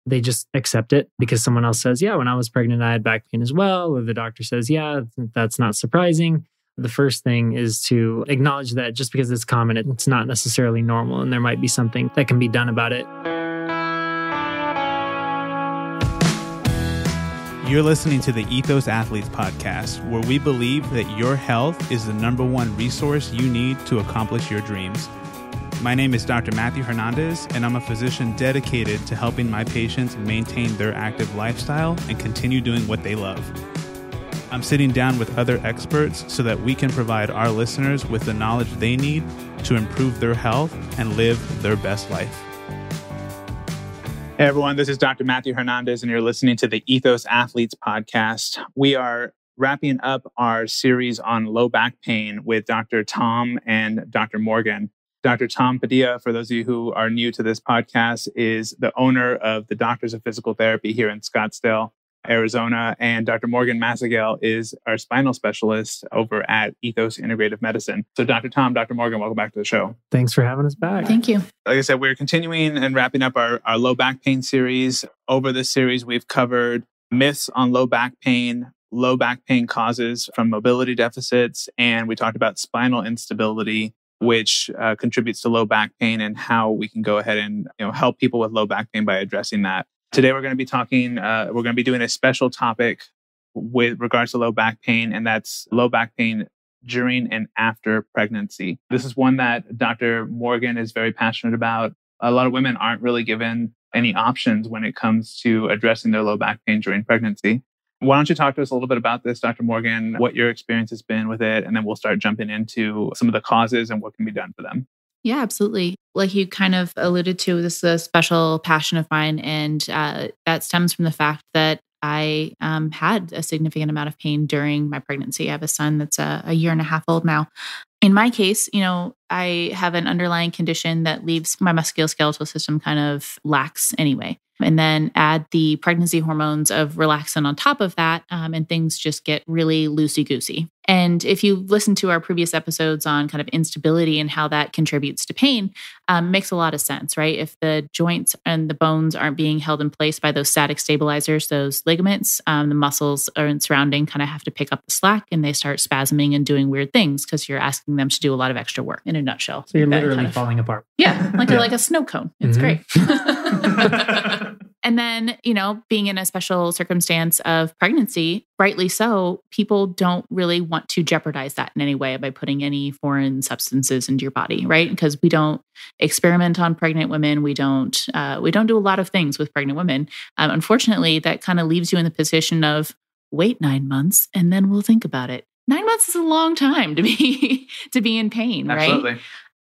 They just accept it because someone else says, yeah, when I was pregnant, I had back pain as well. Or the doctor says, yeah, that's not surprising. The first thing is to acknowledge that just because it's common, it's not necessarily normal. And there might be something that can be done about it. You're listening to the Ethos Athletes podcast, where we believe that your health is the number one resource you need to accomplish your dreams. My name is Dr. Matthew Hernandez, and I'm a physician dedicated to helping my patients maintain their active lifestyle and continue doing what they love. I'm sitting down with other experts so that we can provide our listeners with the knowledge they need to improve their health and live their best life. Hey everyone, this is Dr. Matthew Hernandez, and you're listening to the Ethos Athletes podcast. We are wrapping up our series on low back pain with Dr. Tom and Dr. Morgan. Dr. Tom Padilla, for those of you who are new to this podcast, is the owner of the Doctors of Physical Therapy here in Scottsdale, Arizona. And Dr. Morgan Massingale is our spinal specialist over at Ethos Integrative Medicine. So Dr. Tom, Dr. Morgan, welcome back to the show. Thanks for having us back. Thank you. Like I said, we're continuing and wrapping up our low back pain series. Over this series, we've covered myths on low back pain causes from mobility deficits, and we talked about spinal instability, which contributes to low back pain, and how we can go ahead and help people with low back pain by addressing that. Today, we're going to be talking. We're going to be doing a special topic with regards to low back pain, and that's low back pain during and after pregnancy. This is one that Dr. Morgan is very passionate about. A lot of women aren't really given any options when it comes to addressing their low back pain during pregnancy. Why don't you talk to us a little bit about this, Dr. Morgan, what your experience has been with it, and then we'll start jumping into some of the causes and what can be done for them. Yeah, absolutely. Like you kind of alluded to, this is a special passion of mine, and that stems from the fact that I had a significant amount of pain during my pregnancy. I have a son that's a year and a half old now. In my case, I have an underlying condition that leaves my musculoskeletal system kind of lax anyway. And then add the pregnancy hormones of relaxin on top of that, and things just get really loosey-goosey. And if you listen to our previous episodes on kind of instability and how that contributes to pain, makes a lot of sense, right? If the joints and the bones aren't being held in place by those static stabilizers, those ligaments, the muscles surrounding kind of have to pick up the slack, and they start spasming and doing weird things because you're asking them to do a lot of extra work, in a nutshell. So you're literally falling apart. Yeah, like a snow cone. It's great. And then, being in a special circumstance of pregnancy, rightly so, people don't really want to jeopardize that in any way by putting any foreign substances into your body, right? Because we don't experiment on pregnant women. We don't do a lot of things with pregnant women. Unfortunately, that kind of leaves you in the position of wait 9 months and then we'll think about it. 9 months is a long time to be in pain, right? Absolutely.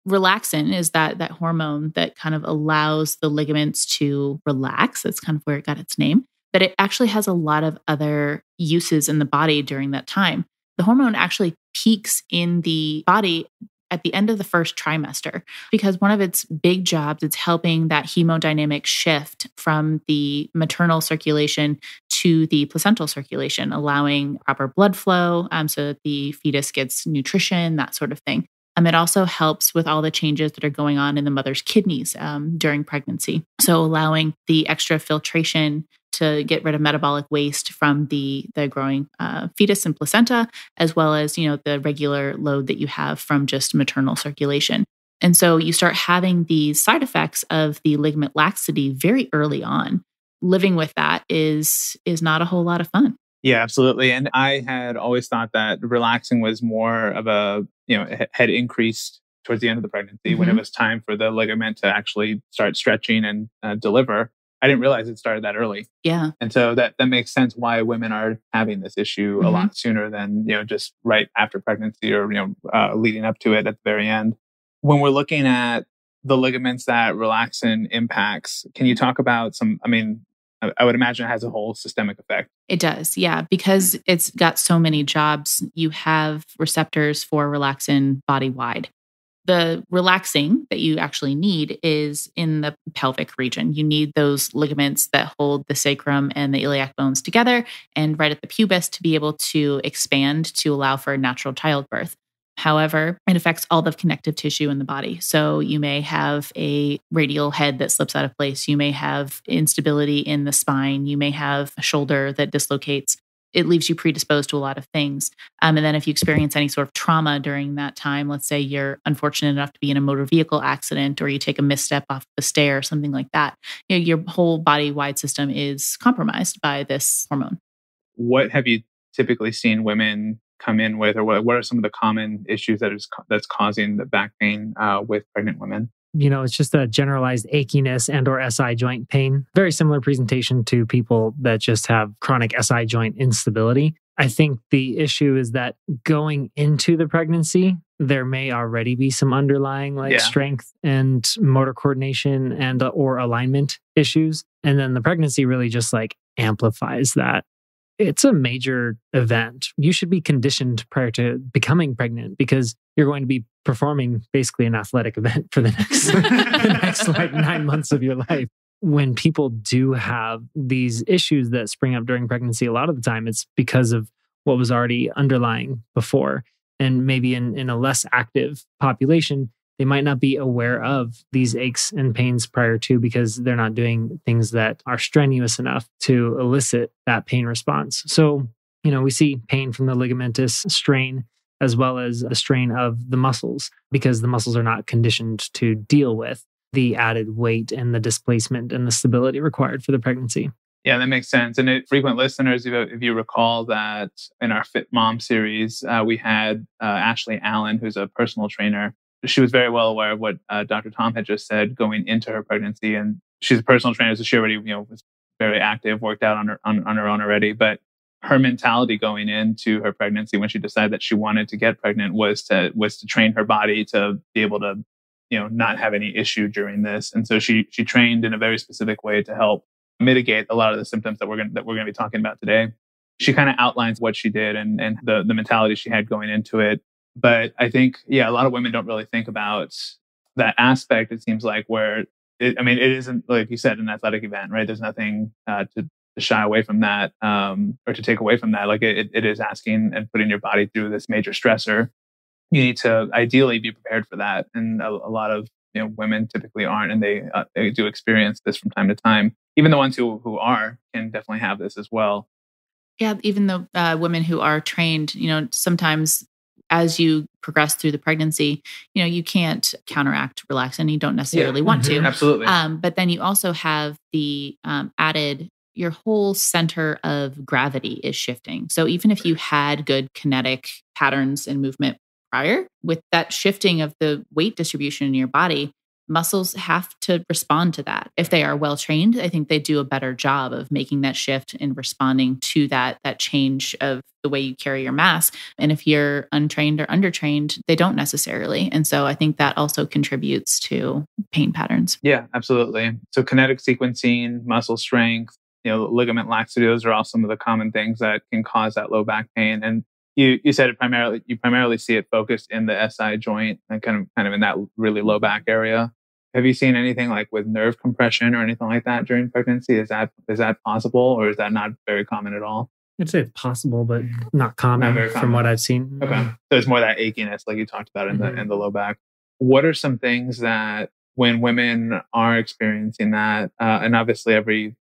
Relaxin is that hormone that kind of allows the ligaments to relax. That's kind of where it got its name. But it actually has a lot of other uses in the body during that time. The hormone actually peaks in the body at the end of the first trimester, because one of its big jobs is helping that hemodynamic shift from the maternal circulation to the placental circulation, allowing proper blood flow so that the fetus gets nutrition, that sort of thing. It also helps with all the changes that are going on in the mother's kidneys during pregnancy. So allowing the extra filtration to get rid of metabolic waste from the growing fetus and placenta, as well as, the regular load that you have from just maternal circulation. And so you start having these side effects of the ligament laxity very early on. Living with that is not a whole lot of fun. Yeah, absolutely. And I had always thought that relaxing was more of it had increased towards the end of the pregnancy when it was time for the ligament to actually start stretching and deliver. I didn't realize it started that early. Yeah. And so that makes sense why women are having this issue a lot sooner than, just right after pregnancy or, leading up to it at the very end. When we're looking at the ligaments that relaxin impacts, can you talk about I would imagine it has a whole systemic effect. It does, yeah. Because it's got so many jobs, you have receptors for relaxin body-wide. The relaxing that you actually need is in the pelvic region. You need those ligaments that hold the sacrum and the iliac bones together and right at the pubis to be able to expand to allow for natural childbirth. However, it affects all the connective tissue in the body. So you may have a radial head that slips out of place. You may have instability in the spine. You may have a shoulder that dislocates. It leaves you predisposed to a lot of things. And then if you experience any sort of trauma during that time, let's say you're unfortunate enough to be in a motor vehicle accident, or you take a misstep off the stair, something like that, your whole body-wide system is compromised by this hormone. What have you typically seen women come in with, or what are some of the common issues that's causing the back pain with pregnant women? It's just a generalized achiness and or SI joint pain. Very similar presentation to people that just have chronic SI joint instability. I think the issue is that going into the pregnancy, there may already be some underlying strength and motor coordination and or alignment issues. And then the pregnancy really just amplifies that. It's a major event. You should be conditioned prior to becoming pregnant because you're going to be performing basically an athletic event for the next 9 months of your life. When people do have these issues that spring up during pregnancy, a lot of the time it's because of what was already underlying before. And maybe in a less active population, they might not be aware of these aches and pains prior to because they're not doing things that are strenuous enough to elicit that pain response. So, we see pain from the ligamentous strain as well as the strain of the muscles because the muscles are not conditioned to deal with the added weight and the displacement and the stability required for the pregnancy. Yeah, that makes sense. And frequent listeners, if you recall that in our Fit Mom series, we had Ashley Allen, who's a personal trainer. She was very well aware of what Dr. Tom had just said going into her pregnancy. And she's a personal trainer, so she already, was very active, worked out on her own already. But her mentality going into her pregnancy when she decided that she wanted to get pregnant was to train her body to be able to, not have any issue during this. And so she trained in a very specific way to help mitigate a lot of the symptoms that we're going to be talking about today. She kind of outlines what she did and the mentality she had going into it. But I think, a lot of women don't really think about that aspect. It seems like where it isn't, like you said, an athletic event, right? There's nothing to shy away from that or to take away from that. Like it is asking and putting your body through this major stressor. You need to ideally be prepared for that. And a lot of women typically aren't, and they do experience this from time to time. Even the ones who are can definitely have this as well. Yeah, even the women who are trained, sometimes as you progress through the pregnancy, you can't counteract relaxin. You don't necessarily want to. Absolutely. But then you also have the added, your whole center of gravity is shifting. So even if you had good kinetic patterns and movement prior, with that shifting of the weight distribution in your body, muscles have to respond to that. If they are well trained, I think they do a better job of making that shift and responding to that change of the way you carry your mass. And if you're untrained or undertrained, they don't necessarily. And so I think that also contributes to pain patterns. Yeah, absolutely. So kinetic sequencing, muscle strength, ligament laxity, those are all some of the common things that can cause that low back pain. And you said it primarily see it focused in the SI joint and kind of in that really low back area. Have you seen anything like with nerve compression or anything like that during pregnancy? Is that possible, or is that not very common at all? I'd say it's possible, but not common from what I've seen. Okay, so it's more that achiness, like you talked about in the low back. What are some things that when women are experiencing that, and obviously every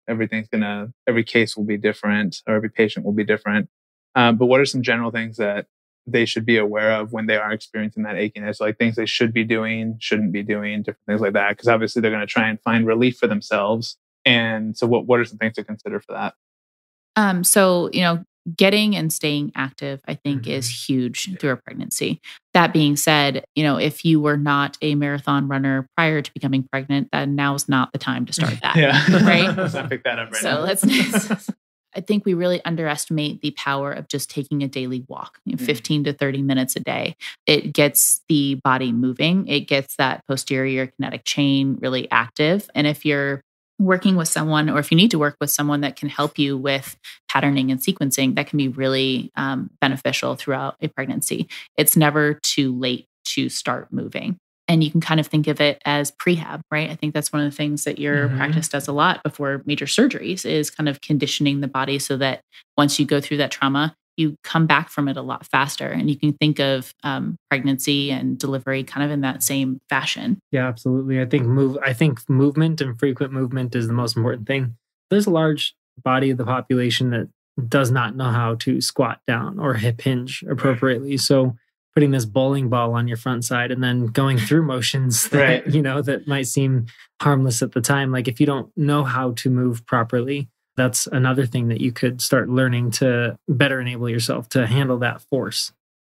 case will be different, or every patient will be different. But what are some general things that they should be aware of when they are experiencing that achiness? Like things they should be doing, shouldn't be doing, different things like that. Because obviously they're going to try and find relief for themselves. And so what are some things to consider for that? So, getting and staying active, I think, is huge through a pregnancy. That being said, if you were not a marathon runner prior to becoming pregnant, then now is not the time to start that. Yeah. Right? Let's not pick that up right now. So I think we really underestimate the power of just taking a daily walk, 15 to 30 minutes a day. It gets the body moving. It gets that posterior kinetic chain really active. And if you're working with someone, or if you need to work with someone that can help you with patterning and sequencing, that can be really beneficial throughout a pregnancy. It's never too late to start moving. And you can kind of think of it as prehab, right? I think that's one of the things that your practice does a lot before major surgeries is kind of conditioning the body so that once you go through that trauma, you come back from it a lot faster. And you can think of pregnancy and delivery kind of in that same fashion. Yeah, absolutely. I think movement and frequent movement is the most important thing. There's a large body of the population that does not know how to squat down or hip hinge appropriately. So putting this bowling ball on your front side and then going through motions that, that might seem harmless at the time. Like if you don't know how to move properly, that's another thing that you could start learning to better enable yourself to handle that force.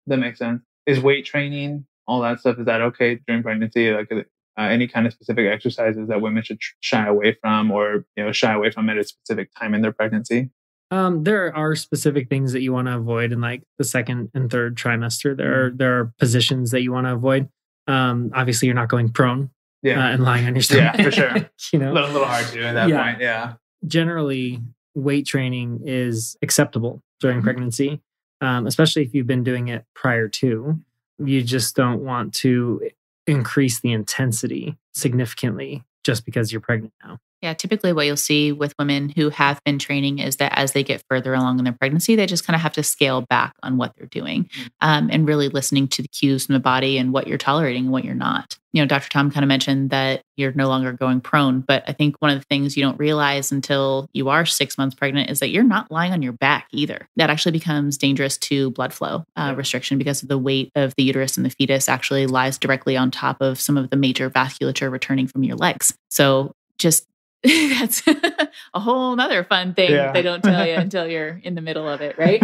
That makes sense. Is weight training, all that stuff, is that okay during pregnancy? Like any kind of specific exercises that women should shy away from, or shy away from at a specific time in their pregnancy? There are specific things that you want to avoid in like the second and third trimester. There are positions that you want to avoid. Obviously, you're not going prone and lying on your stomach. Yeah, for sure. A little hard to do at that point. Yeah. Generally, weight training is acceptable during pregnancy, especially if you've been doing it prior to. You just don't want to increase the intensity significantly just because you're pregnant now. Yeah, typically what you'll see with women who have been training is that as they get further along in their pregnancy, they just kind of have to scale back on what they're doing and really listening to the cues from the body and what you're tolerating and what you're not. Dr. Tom kind of mentioned that you're no longer going prone, but I think one of the things you don't realize until you are 6 months pregnant is that you're not lying on your back either. That actually becomes dangerous to blood flow restriction because of the weight of the uterus, and the fetus actually lies directly on top of some of the major vasculature returning from your legs. So just that's a whole nother fun thing they don't tell you until you're in the middle of it, right?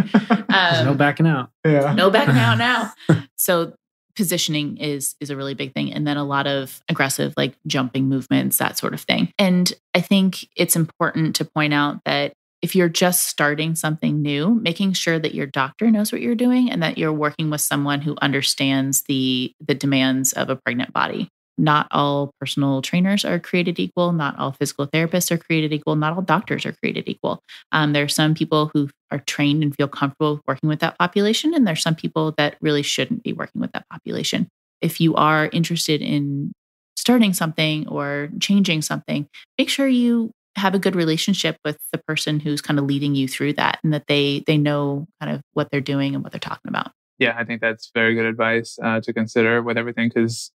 No backing out. Yeah. No backing out now. So positioning is a really big thing. And then a lot of aggressive, like jumping movements, that sort of thing. And I think it's important to point out that if you're just starting something new, making sure that your doctor knows what you're doing and that you're working with someone who understands the demands of a pregnant body. Not all personal trainers are created equal. Not all physical therapists are created equal. Not all doctors are created equal. There are some people who are trained and feel comfortable working with that population. And there's some people that really shouldn't be working with that population. If you are interested in starting something or changing something, make sure you have a good relationship with the person who's kind of leading you through that, and that they know kind of what they're doing and what they're talking about. Yeah, I think that's very good advice to consider with everything. Because,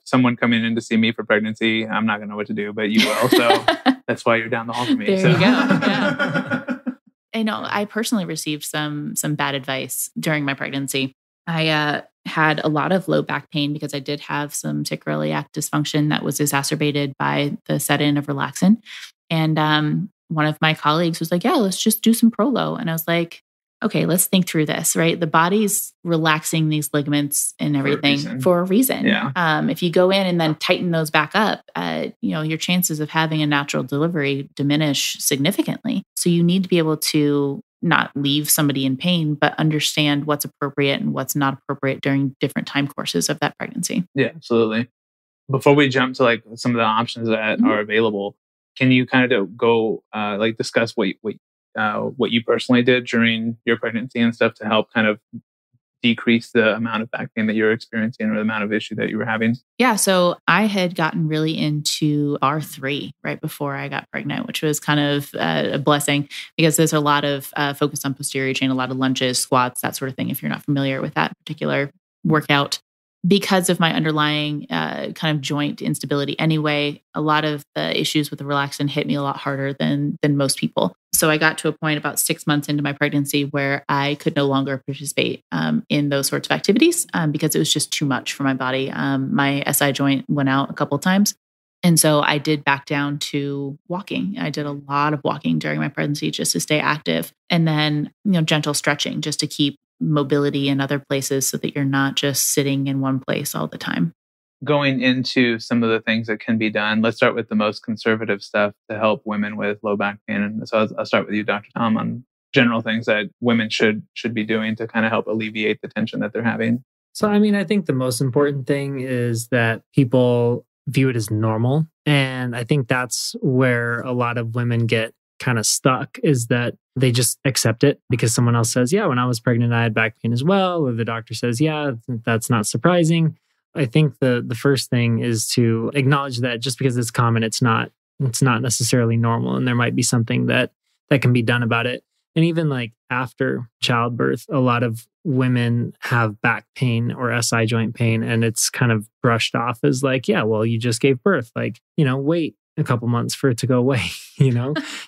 someone coming in to see me for pregnancy, I'm not going to know what to do, but you will. So that's why you're down the hall from me. There you go. Yeah. I know I personally received some bad advice during my pregnancy. I had a lot of low back pain because I did have some sacroiliac dysfunction that was exacerbated by the set-in of relaxin. And one of my colleagues was like, yeah, let's just do some Prolo. And I was like, okay, let's think through this, right? The body's relaxing these ligaments and everything for a reason. Yeah. If you go in and then tighten those back up, your chances of having a natural delivery diminish significantly. So you need to be able to not leave somebody in pain, but understand what's appropriate and what's not appropriate during different time courses of that pregnancy. Yeah, absolutely. Before we jump to like some of the options that are available, can you kind of go discuss what you personally did during your pregnancy and stuff to help kind of decrease the amount of back pain that you're experiencing or the amount of issue that you were having? Yeah. So I had gotten really into R3 right before I got pregnant, which was kind of a blessing because there's a lot of focus on posterior chain, a lot of lunges, squats, that sort of thing. If you're not familiar with that particular workout, because of my underlying kind of joint instability anyway, a lot of the issues with the relaxin hit me a lot harder than most people. So I got to a point about 6 months into my pregnancy where I could no longer participate in those sorts of activities because it was just too much for my body. My SI joint went out a couple of times. And so I did back down to walking. I did a lot of walking during my pregnancy just to stay active. And then, gentle stretching just to keep mobility in other places so that you're not just sitting in one place all the time. Going into some of the things that can be done, let's start with the most conservative stuff to help women with low back pain. And so I'll start with you, Dr. Tom, on general things that women should be doing to kind of help alleviate the tension that they're having. So, I think the most important thing is that people view it as normal. And I think that's where a lot of women get kind of stuck, is that they just accept it because someone else says, yeah, when I was pregnant, I had back pain as well. Or the doctor says, yeah, that's not surprising. I think the first thing is to acknowledge that just because it's common, it's not necessarily normal. And there might be something that can be done about it. And even like after childbirth, a lot of women have back pain or SI joint pain, and it's kind of brushed off as like, yeah, well, you just gave birth. Like, wait a couple months for it to go away,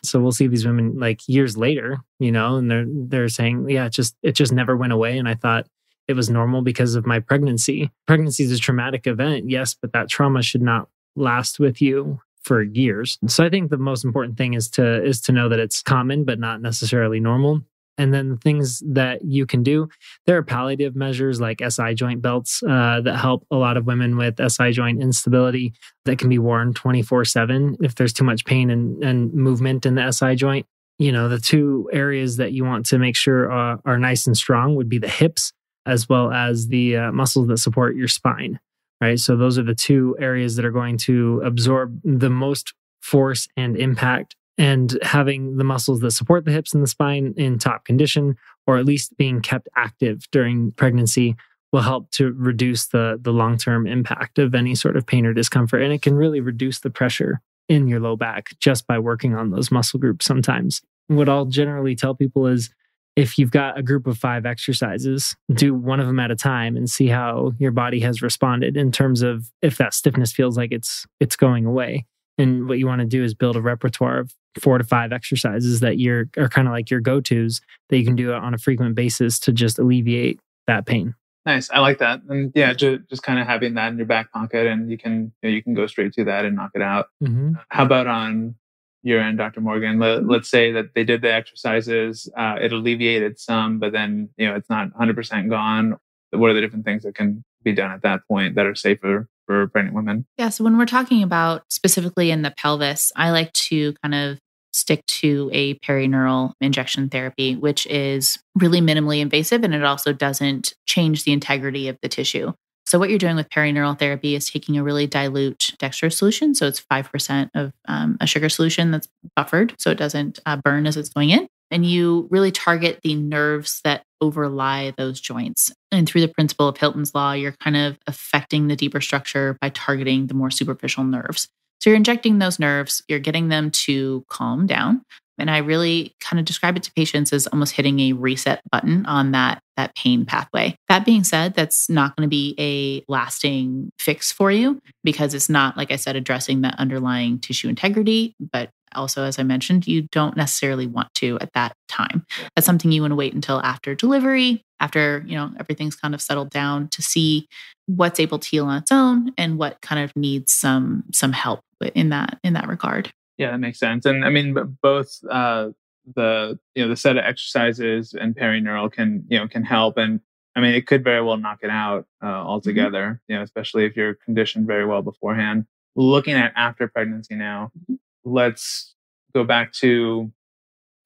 So we'll see these women like years later, and they're saying, yeah, it just never went away. And I thought it was normal because of my pregnancy. Pregnancy is a traumatic event, yes, but that trauma should not last with you for years. So I think the most important thing is to know that it's common, but not necessarily normal. And then the things that you can do, there are palliative measures like SI joint belts that help a lot of women with SI joint instability that can be worn 24/7 if there's too much pain and movement in the SI joint. The two areas that you want to make sure are nice and strong would be the hips as well as the muscles that support your spine. Right. So those are the two areas that are going to absorb the most force and impact. And having the muscles that support the hips and the spine in top condition, or at least being kept active during pregnancy, will help to reduce the long-term impact of any sort of pain or discomfort. And it can really reduce the pressure in your low back just by working on those muscle groups sometimes. What I'll generally tell people is, if you've got a group of 5 exercises, do one of them at a time and see how your body has responded in terms of if that stiffness feels like it's going away. And what you want to do is build a repertoire of 4 to 5 exercises that are kind of like your go-tos that you can do on a frequent basis to just alleviate that pain. Nice. I like that. And yeah, just kind of having that in your back pocket, and you can go straight to that and knock it out. Mm-hmm. How about on your end, Dr. Morgan? Let's say that they did the exercises, it alleviated some, but then, it's not 100% gone. What are the different things that can be done at that point that are safer for pregnant women? Yeah. So when we're talking about specifically in the pelvis, I like to kind of stick to a perineural injection therapy, which is really minimally invasive, and it also doesn't change the integrity of the tissue. So what you're doing with perineural therapy is taking a really dilute dextrose solution. So it's 5% of a sugar solution that's buffered, so it doesn't burn as it's going in. And you really target the nerves that overlie those joints. And through the principle of Hilton's law, you're kind of affecting the deeper structure by targeting the more superficial nerves. So you're injecting those nerves, you're getting them to calm down. And I really kind of describe it to patients as almost hitting a reset button on that pain pathway. That being said, that's not going to be a lasting fix for you, because it's not, like I said, addressing the underlying tissue integrity. But also, as I mentioned, you don't necessarily want to at that time. That's something you want to wait until after delivery, after everything's kind of settled down, to see what's able to heal on its own and what kind of needs some help in that regard. Yeah, that makes sense. And I mean, both the set of exercises and perineural can help. And I mean, it could very well knock it out altogether. Mm-hmm. Especially if you're conditioned very well beforehand. Looking at after pregnancy now, let's go back to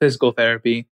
physical therapy.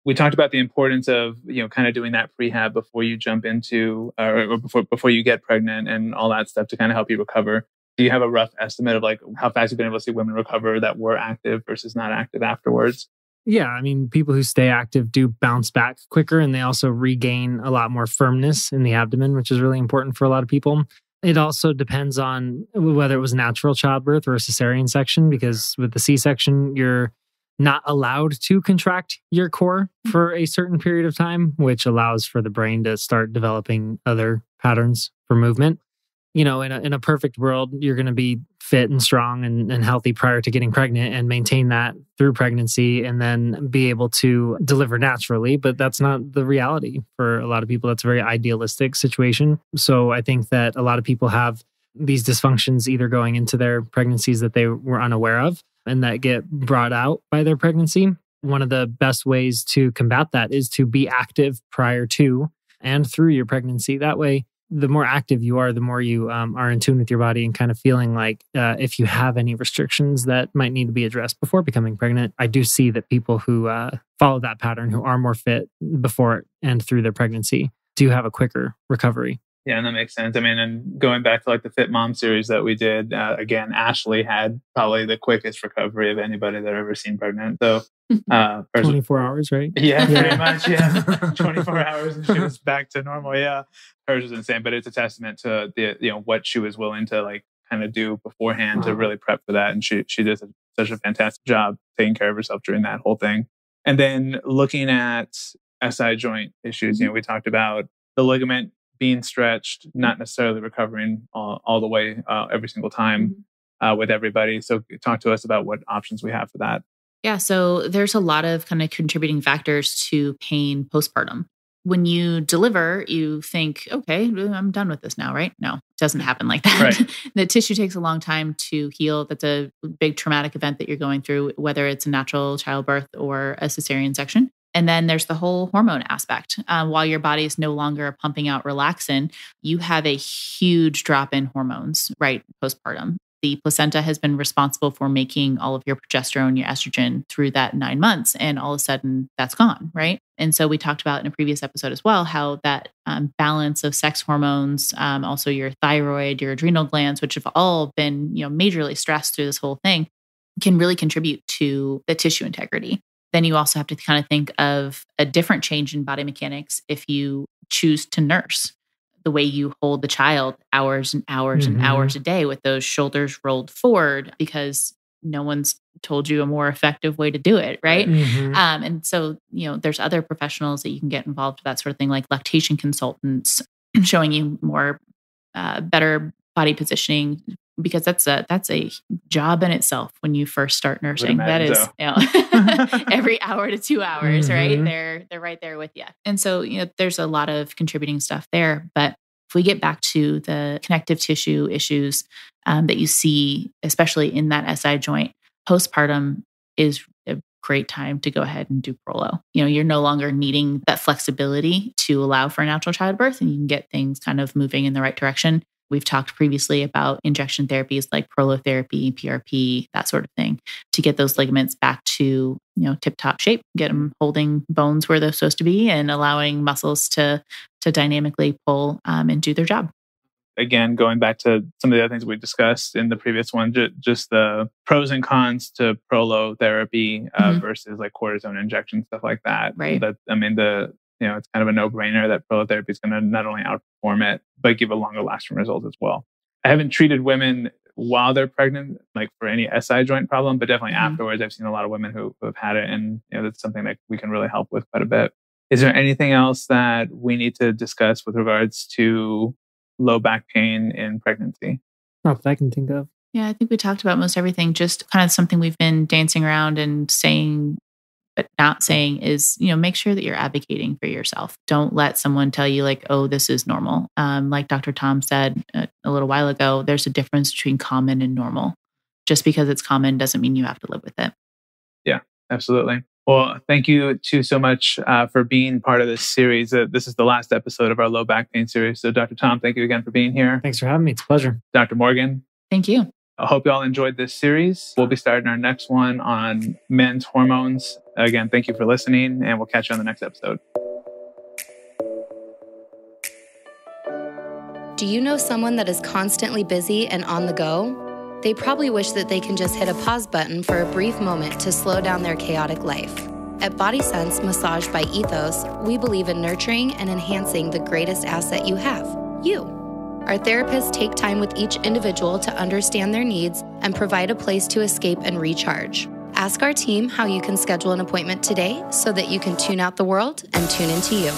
We talked about the importance of kind of doing that prehab before you jump into or before you get pregnant and all that stuff to kind of help you recover. Do you have a rough estimate of like how fast you've been able to see women recover that were active versus not active afterwards? Yeah, I mean, people who stay active do bounce back quicker, and they also regain a lot more firmness in the abdomen, which is really important for a lot of people. It also depends on whether it was natural childbirth or a cesarean section, because with the C-section, you're not allowed to contract your core for a certain period of time, which allows for the brain to start developing other patterns for movement. In a perfect world, you're going to be fit and strong and healthy prior to getting pregnant and maintain that through pregnancy and then be able to deliver naturally. But that's not the reality for a lot of people. That's a very idealistic situation. So I think that a lot of people have these dysfunctions either going into their pregnancies that they were unaware of and that get brought out by their pregnancy. One of the best ways to combat that is to be active prior to and through your pregnancy. That way, the more active you are, the more you are in tune with your body and kind of feeling like if you have any restrictions that might need to be addressed before becoming pregnant. I do see that people who follow that pattern, who are more fit before and through their pregnancy, do have a quicker recovery. Yeah, and that makes sense. I mean, and going back to like the Fit Mom series that we did, again, Ashley had probably the quickest recovery of anybody that I've ever seen pregnant. So 24 hours, right? Yeah, pretty much. Yeah, 24 hours and she was back to normal. Yeah, hers was insane, but it's a testament to the what she was willing to like kind of do beforehand to really prep for that, and she did such a fantastic job taking care of herself during that whole thing. And then looking at SI joint issues, we talked about the ligament being stretched, not necessarily recovering all the way every single time with everybody. So talk to us about what options we have for that. Yeah, so there's a lot of kind of contributing factors to pain postpartum. When you deliver, you think, okay, I'm done with this now, right? No, it doesn't happen like that. Right. The tissue takes a long time to heal. That's a big traumatic event that you're going through, whether it's a natural childbirth or a cesarean section. And then there's the whole hormone aspect. While your body is no longer pumping out relaxin, you have a huge drop in hormones, right, postpartum. The placenta has been responsible for making all of your progesterone, your estrogen through that 9 months. And all of a sudden that's gone, right? And so we talked about in a previous episode as well, how that balance of sex hormones, also your thyroid, your adrenal glands, which have all been, majorly stressed through this whole thing, can really contribute to the tissue integrity. Then you also have to kind of think of a different change in body mechanics if you choose to nurse. The way you hold the child hours and hours and hours a day with those shoulders rolled forward because no one's told you a more effective way to do it, right? And so, there's other professionals that you can get involved with that sort of thing, like lactation consultants showing you more better body positioning, because that's a job in itself when you first start nursing. That is every hour to 2 hours, right? They're right there with you. And so, there's a lot of contributing stuff there. But if we get back to the connective tissue issues that you see, especially in that SI joint, postpartum is a great time to go ahead and do Prolo. You're no longer needing that flexibility to allow for a natural childbirth, and you can get things kind of moving in the right direction. We've talked previously about injection therapies like prolotherapy, PRP, that sort of thing, to get those ligaments back to, tip-top shape, get them holding bones where they're supposed to be and allowing muscles to dynamically pull and do their job. Again, going back to some of the other things we discussed in the previous one, just the pros and cons to prolotherapy versus like cortisone injection, stuff like that. Right. It's kind of a no-brainer that prolotherapy is going to not only outperform it, but give a longer lasting result as well. I haven't treated women while they're pregnant, like for any SI joint problem, but definitely afterwards, I've seen a lot of women who have had it. And that's something that we can really help with quite a bit. Is there anything else that we need to discuss with regards to low back pain in pregnancy? Not that I can think of. Yeah, I think we talked about most everything. Just kind of something we've been dancing around and saying, but not saying is, make sure that you're advocating for yourself. Don't let someone tell you like, oh, this is normal. Like Dr. Tom said a little while ago, there's a difference between common and normal. Just because it's common doesn't mean you have to live with it. Yeah, absolutely. Well, thank you so much for being part of this series. This is the last episode of our low back pain series. So Dr. Tom, thank you again for being here. Thanks for having me. It's a pleasure. Dr. Morgan. Thank you. I hope you all enjoyed this series. We'll be starting our next one on men's hormones. Again, thank you for listening, and we'll catch you on the next episode. Do you know someone that is constantly busy and on the go? They probably wish that they can just hit a pause button for a brief moment to slow down their chaotic life. At Body Sense Massage by Ethos, we believe in nurturing and enhancing the greatest asset you have, you. Our therapists take time with each individual to understand their needs and provide a place to escape and recharge. Ask our team how you can schedule an appointment today so that you can tune out the world and tune into you.